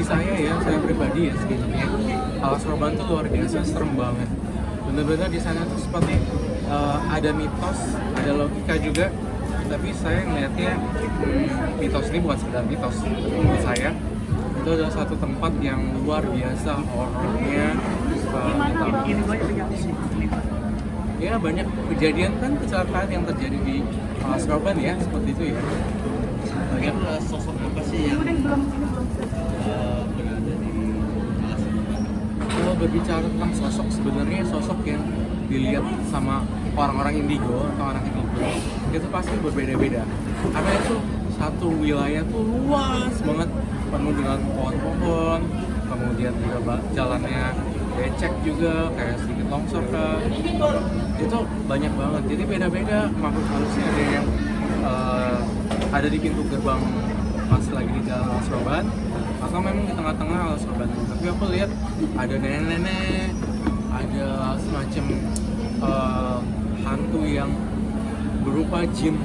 saya pribadi ya sebenarnya Alas Roban tuh luar biasa serem banget. Bener-bener di sana tuh seperti ada mitos, ada logika juga. Tapi saya melihatnya mitos ini bukan sekedar mitos. Menurut saya itu adalah satu tempat yang luar biasa horornya. Ya banyak kejadian kan kecelakaan yang terjadi di Alas Roban ya seperti itu ya. Banyak Sosok apa sih yang berada di Alas Roban? Kalau berbicara tentang sosok, sebenarnya sosok yang dilihat sama orang-orang indigo atau orang indigo itu pasti berbeda-beda. Karena itu satu wilayah tuh luas banget, penuh dengan pohon-pohon, kemudian juga jalannya becek juga, kayak sedikit longsor kan. Itu banyak banget, jadi beda-beda makhluk halusnya. Ada yang ada di pintu gerbang pas lagi di jalan Alas Roban, atau memang di tengah-tengah Alas Roban. Tapi aku lihat ada nenek-nenek, ada semacam hantu yang berupa jin,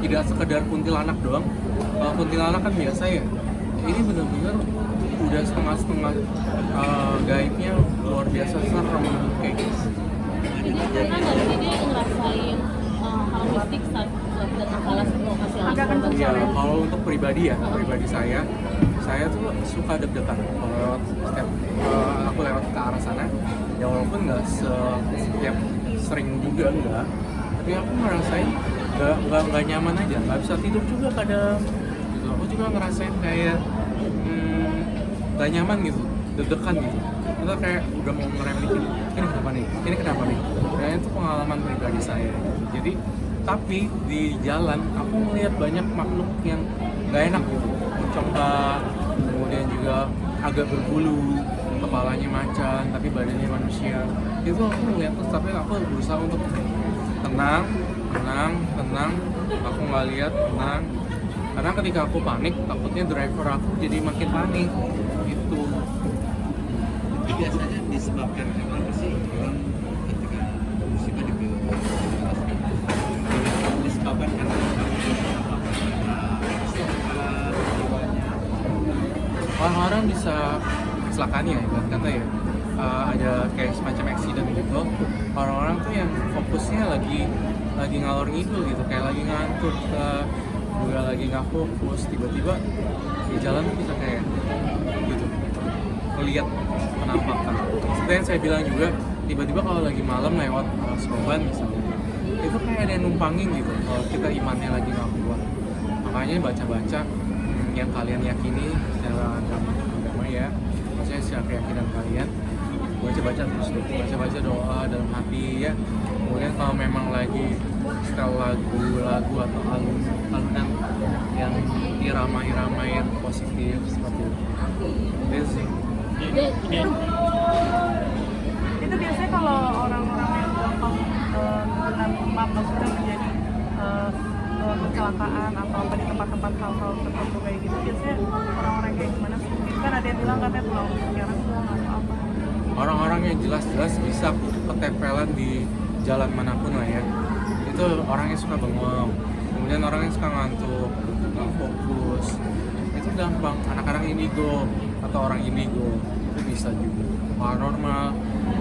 tidak sekedar kuntilanak doang. Kalau kuntilanak kan biasa ya, ini benar-benar udah setengah-setengah gaibnya luar biasa serem kayak gitu. Pernah nggak sih dia ngerasain hal mistik saat datang ke lokasi Alas Roban? Ya, kalau untuk pribadi ya, pribadi saya tuh suka deg-degan kalau setiap aku lewat ke arah sana. Ya walaupun nggak setiap sering juga enggak, tapi aku ngerasain nggak nyaman aja, nggak bisa tidur juga kadang. Gitu. Aku juga ngerasain kayak nggak nyaman gitu, deg-degan gitu. Itu kayak udah mau ngerem dikit, ini kenapa nih? Dan itu pengalaman pribadi saya. Jadi tapi di jalan aku melihat banyak makhluk yang nggak enak gitu, mencongkak, kemudian juga agak berbulu, kepalanya macan tapi badannya manusia. Itu aku melihat terus, tapi aku berusaha untuk tenang. Aku nggak lihat, tenang. Karena ketika aku panik, takutnya driver aku jadi makin panik. Itu Biasanya disebabkan kenapa sih orang ketika musibah di disebabkan karena orang-orang bisa kecelakaan ya, ibarat kata ya. Ada kayak semacam accident gitu. Orang-orang tuh yang fokusnya lagi ngalor ngidul gitu, kayak lagi ngantuk, juga lagi nggak fokus, tiba-tiba di jalan tuh bisa kayak gitu melihat penampakan. Seperti yang saya bilang juga, tiba-tiba kalau lagi malam lewat Alas Roban misalnya, itu kayak ada yang numpangin gitu kalau kita imannya lagi nggak kuat. Makanya baca-baca yang kalian yakini secara agama ya, maksudnya secara keyakinan kalian, baca-baca terus deh, baca-baca doa dalam hati ya. Kemudian kalau memang lagi setel lagu atau alunan yang irama-irama yang positif seperti itu sih. Itu biasanya kalau orang-orang yang gampang dengan maksudnya menjadi kecelakaan atau apa di tempat-tempat hal-hal tertentu kayak gitu, biasanya orang-orang kayak gimana sih? Kan ada yang bilang katanya pulang sekarang pulang atau apa? Orang-orang yang jelas-jelas bisa ketempelan di jalan manapun lah ya. Itu orang yang suka bengong, kemudian orang yang suka ngantuk, nggak fokus. Itu gampang. Anak-anak indigo atau orang indigo itu bisa juga. Paranormal,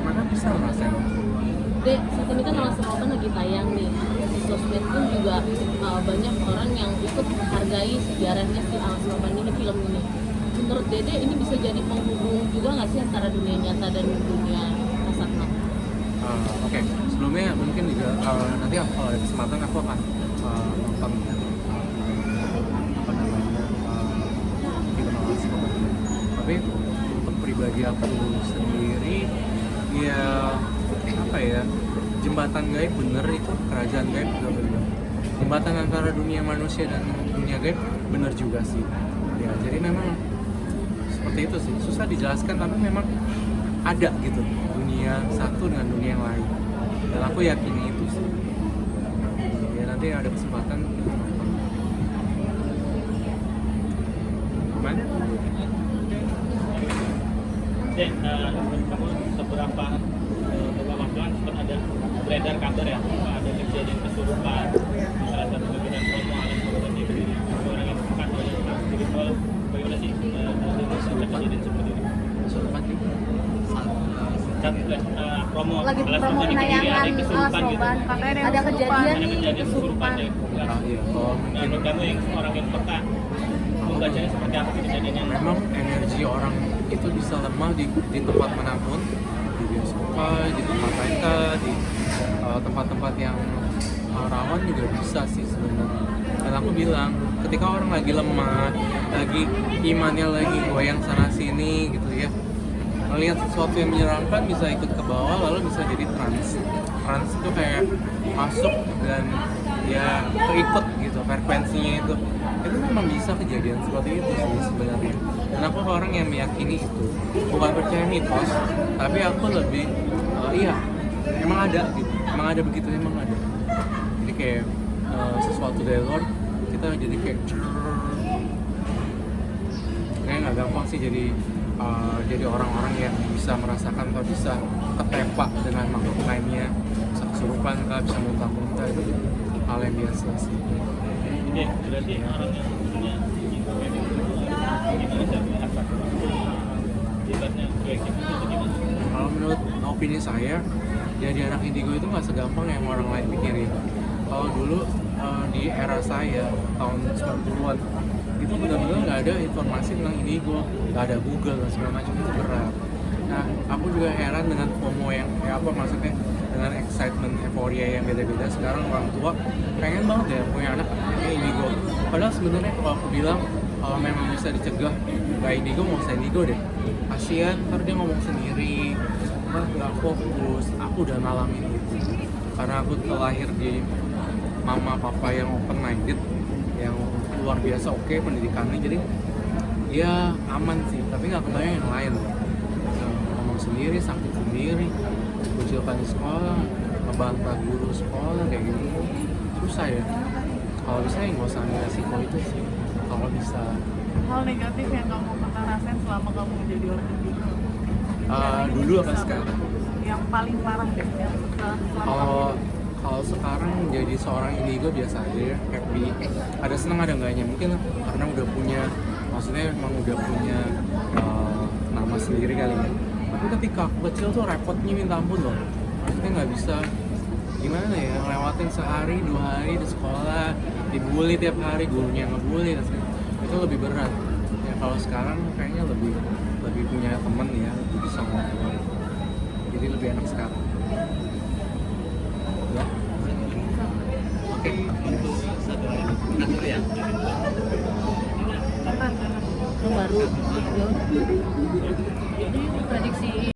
mereka bisa ngerasain. Dek, saat ini kan Alas Roban lagi tayang nih. Di sosmed pun juga banyak orang yang ikut menghargai sejarahnya si Alas Roban ini, film ini. Menurut Dede ini bisa jadi penghubung juga nggak sih antara dunia nyata dan dunia kasat mata? Oke. Sebelumnya mungkin juga nanti kalau ada kesempatan aku akan nonton apa namanya film Alas Roban. Tapi untuk pribadi aku sendiri ya apa ya, jembatan gaib bener itu, kerajaan gaib juga bener, jembatan antara dunia manusia dan dunia gaib bener juga sih ya. Jadi memang seperti itu sih, susah dijelaskan tapi memang ada gitu dunia satu dengan dunia yang lain, dan aku yakini itu sih ya. Nanti ada kesempatan gimana? Kamu beberapa waktu kan sempat ada beredar kabar ya, ada kejadian kesurupan di salah satu bagian promo Alas Roban ini. Orang yang bukan spiritual, bagaimana sih kejadian promo lagi Alas promo Roban di penayangan Kediri, ada Alas kesurupan gitu. Roban, Katanya ada kesurupan. kejadian Ada nih kejadian kesurupan kesurupan. deh. Nah, iya, kalau Nah, mungkin menurut kamu yang orang yang peka membacanya seperti apa sih kejadiannya? memang energi orang itu bisa lemah di tempat manapun, di bioskop, di tempat lain kah, di tempat-tempat yang rawan juga bisa sih sebenarnya. Dan aku bilang, ketika orang lagi lemah, lagi imannya lagi goyang sana sini gitu ya, melihat sesuatu yang menyeramkan bisa ikut ke bawah lalu bisa jadi trance itu kayak masuk dan ya keikut gitu frekuensinya itu memang bisa kejadian seperti itu sih sebenarnya. Dan aku orang yang meyakini itu, bukan percaya mitos, tapi aku lebih iya emang ada gitu, emang ada begitu, emang ada. Jadi kayak sesuatu dari luar kita jadi kayak nggak gampang sih jadi orang-orang yang bisa merasakan atau bisa ketempa dengan makhluk lainnya, bisa kesurupan kah, bisa muntah-muntah, itu hal yang biasa sih. Oke, berarti orang yang punya gimana cara apa? Ibaratnya cuekin itu gimana? Kalau menurut opini saya, jadi anak indigo itu nggak segampang yang orang lain pikirin. Kalau dulu di era saya tahun 90-an itu benar-benar nggak ada informasi tentang indigo, nggak ada Google dan segala macam, itu berat. Nah, aku juga heran dengan FOMO yang kayak apa, maksudnya dengan excitement, euforia yang beda-beda. Sekarang orang tua pengen banget ya punya anak kayak indigo. Padahal sebenarnya kalau aku bilang kalau memang bisa dicegah nggak indigo, mau usah indigo deh. Kasian, ntar dia ngomong sendiri, ntar nggak fokus. Aku udah ngalamin itu karena aku terlahir di mama papa yang open minded, yang luar biasa oke pendidikannya, jadi ya aman sih, tapi nggak kebayang yang lain. Ngomong sendiri, sakit sendiri, kucilkan di sekolah, ngebantah guru sekolah kayak gitu, susah ya. Kalau bisa ya nggak usah ambil resiko itu sih, kalau bisa. Hal negatif yang kamu pernah rasain selama kamu menjadi orang indigo? Dulu apa sekarang? Yang paling parah deh, yang selama Kalau sekarang jadi seorang indigo biasa aja ya, happy. Ada senang ada enggaknya, mungkin karena udah punya, maksudnya emang udah punya nama sendiri kali ya. Tapi ketika aku kecil tuh repotnya minta ampun loh. Maksudnya nggak bisa gimana ya, ngelewatin sehari 2 hari di sekolah, dibully tiap hari, gurunya ngebully, itu lebih berat. Ya kalau sekarang kayaknya lebih punya temen ya, lebih bisa ngobrol. Jadi lebih enak sekarang. Ya. Oke, untuk satu lagi kantor ya. Yang baru. Jadi prediksi